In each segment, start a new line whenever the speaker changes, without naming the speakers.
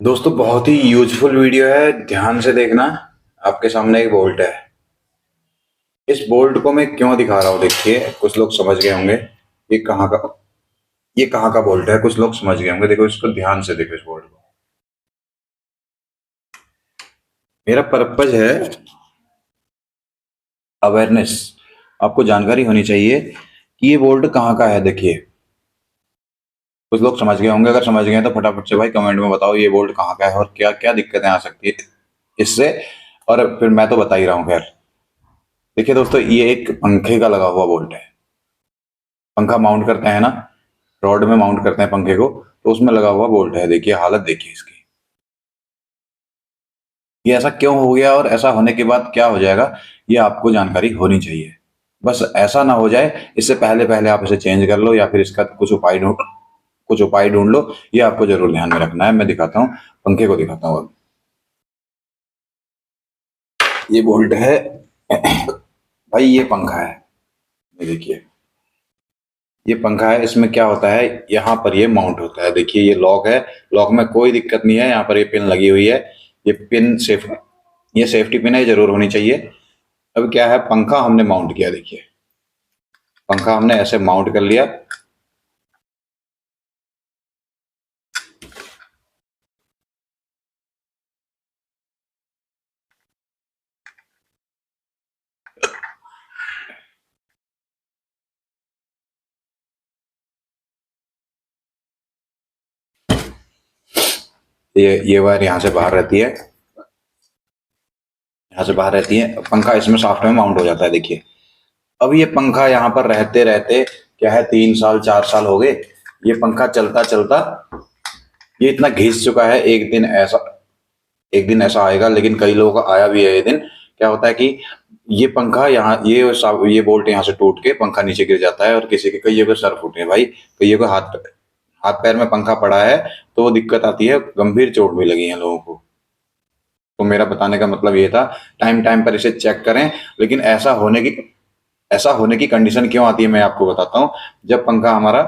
दोस्तों बहुत ही useful video है, ध्यान से देखना। आपके सामने एक बोल्ट है। इस बोल्ट को मैं क्यों दिखा रहा हूँ, देखिए कुछ लोग समझ गए होंगे ये कहाँ का ये कहाँ का बोल्ट है। कुछ लोग समझ गए होंगे, देखो इसको ध्यान से देखो इस बोल्ट को। मेरा पर्पज है अवेयरनेस। आपको जानकारी होनी चाहिए कि ये बोल्ट कहाँ का है। देखिए कुछ लोग समझ गए होंगे, अगर समझ गए हैं तो फटाफट से भाई कमेंट में बताओ ये बोल्ट कहाँ का है और क्या क्या दिक्कतें आ सकती है इससे। और फिर मैं तो बता ही रहा हूँ। खैर देखिए दोस्तों, ये एक पंखे का लगा हुआ बोल्ट है। पंखा माउंट करते हैं ना, रॉड में माउंट करते हैं पंखे को, तो उसमें लगा हुआ बोल्ट है। देखिए हालत देखिए इसकी। ये ऐसा क्यों हो गया और ऐसा होने के बाद क्या हो जाएगा, ये आपको जानकारी होनी चाहिए। बस ऐसा ना हो जाए, इससे पहले पहले आप इसे चेंज कर लो या फिर इसका कुछ उपाय ढूंढ लो। ये आपको जरूर ध्यान में रखना है। मैं दिखाता हूँ, पंखे को दिखाता हूँ अब। ये बोल्ट है भाई, ये पंखा है। ये देखिए, ये पंखा है। इसमें क्या होता है, यहाँ पर ये माउंट होता है। देखिए ये लॉक है, लॉक में कोई दिक्कत नहीं है। यहाँ पर ये पिन लगी हुई है। ये पिन ये सेफ्टी पिन है, ये जरूर होनी चाहिए। अब क्या है, पंखा हमने माउंट किया। देखिए पंखा हमने ऐसे माउंट कर लिया। ये वायर यहाँ से बाहर रहती है, यहाँ से बाहर रहती है। पंखा इसमें सॉफ्ट में माउंट हो जाता है। देखिए अब ये पंखा यहाँ पर रहते रहते क्या है, 3 साल 4 साल हो गए। ये पंखा चलता चलता ये इतना घिस चुका है। एक दिन ऐसा आएगा, लेकिन कई लोगों का आया भी है ये दिन। क्या होता है कि ये पंखा यहाँ ये बोल्ट यहाँ से टूट के पंखा नीचे गिर जाता है और किसी के कईयों के सर फूटे हैं भाई, कईयों को हाथ हाथ पैर में पंखा पड़ा है, तो वो दिक्कत आती है। गंभीर चोट भी लगी है लोगों को। तो मेरा बताने का मतलब ये था, टाइम टाइम पर इसे चेक करें। लेकिन ऐसा होने की कंडीशन क्यों आती है, मैं आपको बताता हूँ। जब पंखा हमारा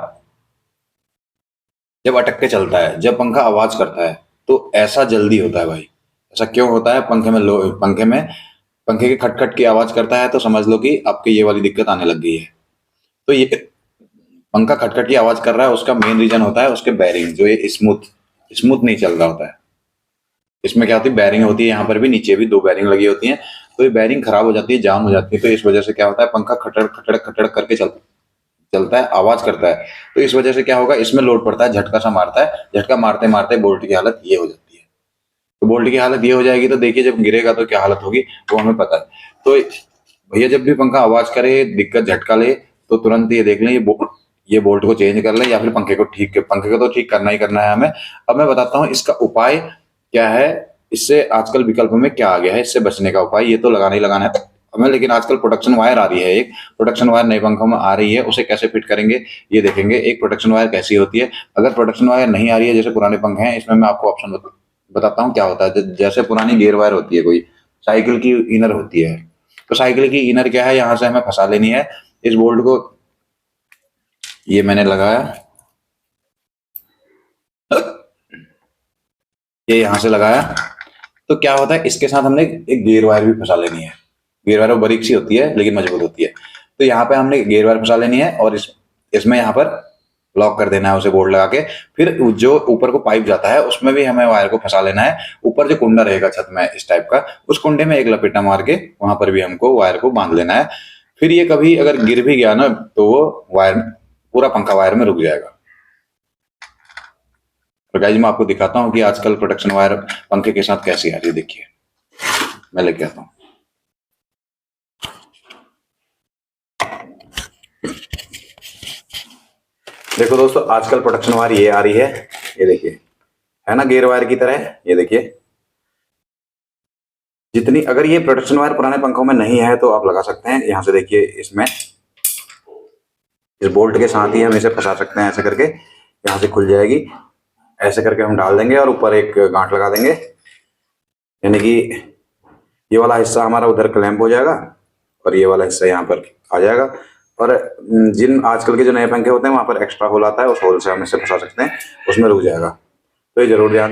जब अटक के चलता है, जब पंखा आवाज करता है, तो ऐसा जल्दी होता है भाई। ऐसा क्यों होता है, पंखे के खटखट की आवाज करता है, तो समझ लो कि आपकी ये वाली दिक्कत आने लग गई है। तो ये पंखा खटखट की आवाज कर रहा है, उसका मेन रीजन होता है उसके बैरिंग, जो ये स्मूथ स्मूथ नहीं चल रहा होता है। इसमें क्या होती है, बैरिंग होती है, यहाँ पर भी नीचे भी 2 बैरिंग लगी होती हैं। तो ये बैरिंग खराब हो जाती है, जाम हो जाती है। तो इस वजह से क्या होता है, पंखा खटड़ खटड़ खटड़ करके चलता है, आवाज करता है। तो इस वजह से क्या होगा, इसमें लोड पड़ता है, झटका सा मारता है। झटका मारते मारते बोल्ट की हालत ये हो जाती है। तो बोल्ट की हालत ये हो जाएगी, तो देखिए जब गिरेगा तो क्या हालत होगी, वो हमें पता है। तो भैया जब भी पंखा आवाज करे, दिक्कत झटका ले, तो तुरंत ये देख लें, ये बोल्ट को चेंज कर लें या फिर पंखे को तो ठीक करना ही करना है हमें। अब मैं बताता हूँ इसका उपाय क्या है। इससे आजकल विकल्प में क्या आ गया है, इससे बचने का उपाय। ये तो लगाना ही लगाना है हमें, लेकिन आजकल प्रोटेक्शन वायर आ रही है। एक प्रोटेक्शन वायर नए पंखों में आ रही है, उसे कैसे फिट करेंगे ये देखेंगे। एक प्रोटेक्शन वायर कैसी होती है। अगर प्रोटेक्शन वायर नहीं आ रही है, जैसे पुराने पंखे हैं, इसमें मैं आपको ऑप्शन बताता हूँ क्या होता है। जैसे पुरानी गियर वायर होती है, कोई साइकिल की इनर होती है, तो साइकिल की इनर क्या है, यहाँ से हमें फंसा लेनी है। इस बोल्ट को ये मैंने लगाया, ये यहाँ से लगाया। तो क्या होता है, इसके साथ हमने एक गियर वायर भी फंसा लेनी है। गियर वायर वो बारीक सी होती है लेकिन मजबूत होती है। तो यहाँ पे हमने गियर वायर फंसा लेनी है और इसमें यहाँ पर लॉक कर देना है उसे, बोर्ड लगा के। फिर जो ऊपर को पाइप जाता है, उसमें भी हमें वायर को फंसा लेना है। ऊपर जो कुंडा रहेगा छत में इस टाइप का, उस कुंडे में एक लपेटा मार के वहां पर भी हमको वायर को बांध लेना है। फिर ये कभी अगर गिर भी गया ना, तो वो वायर पूरा पंखा वायर में रुक जाएगा। तो गाइस मैं आपको दिखाता हूँ कि आजकल प्रोटेक्शन वायर पंखे के साथ कैसी आ रही है। देखिए मैं लेके आता हूँ। देखो दोस्तों, आजकल प्रोटेक्शन वायर ये आ रही है। ये देखिए, है ना गियर वायर की तरह। ये देखिए, जितनी अगर ये प्रोटेक्शन वायर पुराने पंखों में नहीं है तो आप लगा सकते हैं। यहाँ से देखिए, इसमें इस बोल्ट के साथ ही हम इसे फंसा सकते हैं। ऐसे करके यहाँ से खुल जाएगी, ऐसे करके हम डाल देंगे और ऊपर एक गांठ लगा देंगे। यानी कि ये वाला हिस्सा हमारा उधर क्लैंप हो जाएगा और ये वाला हिस्सा यहाँ पर आ जाएगा। और जिन आजकल के जो नए पंखे होते हैं, वहां पर एक्स्ट्रा होल आता है, उस होल से हम इसे फंसा सकते हैं, उसमें रुक जाएगा। तो ये जरूर ध्यान